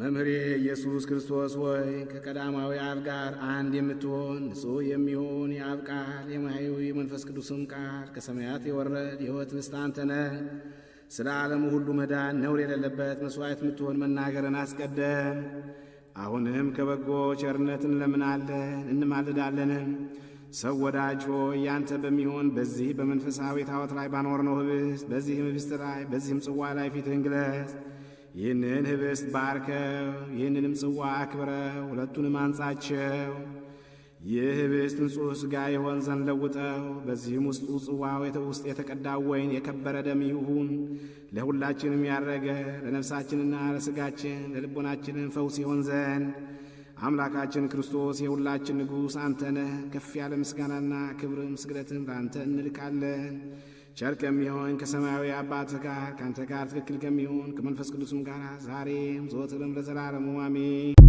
መምህሬ ኢየሱስ ክርስቶስ ሆይ ከቀዳማዊ አብ ጋር አንድ የምትሆን ንጹሕ የሚሆን የአብ ቃል የማያዊ መንፈስ ቅዱስም ቃል ከሰማያት የወረድ የሕይወት ኅብስት አንተ ነህ። ስለ ዓለሙ ሁሉ መዳን ነውር የሌለበት መሥዋዕት የምትሆን መናገርን አስቀደም። አሁንም ከበጎ ቸርነትን እንለምናለን እንማልዳለንም። ሰው ወዳጅ ሆይ ያንተ በሚሆን በዚህ በመንፈሳዊ ታቦት ላይ ባኖርነው ኅብስት በዚህም ኅብስት ላይ በዚህም ጽዋ ላይ ፊትህን ግለጽ። ይህንን ኅብስት ባርከው፣ ይህንንም ጽዋ አክብረው፣ ሁለቱንም አንጻቸው። ይህ ኅብስት ንጹሕ ሥጋ የሆን ዘንድ ለውጠው። በዚህም ውስጡ ጽዋው ውስጥ የተቀዳው ወይን የከበረ ደም ይሁን። ለሁላችንም ያረገ ለነፍሳችንና ለሥጋችን ለልቦናችንም ፈውስ ይሆን ዘንድ አምላካችን ክርስቶስ የሁላችን ንጉሥ አንተ ነህ። ከፍ ያለ ምስጋናና ክብርም ስግደትም ለአንተ እንልካለን። ቸር ከሚሆን ከሰማያዊ አባትህ ጋር ከአንተ ጋር ትክክል ከሚሆን ከመንፈስ ቅዱስም ጋር ዛሬም ዘወትርም ለዘላለሙ አሜን።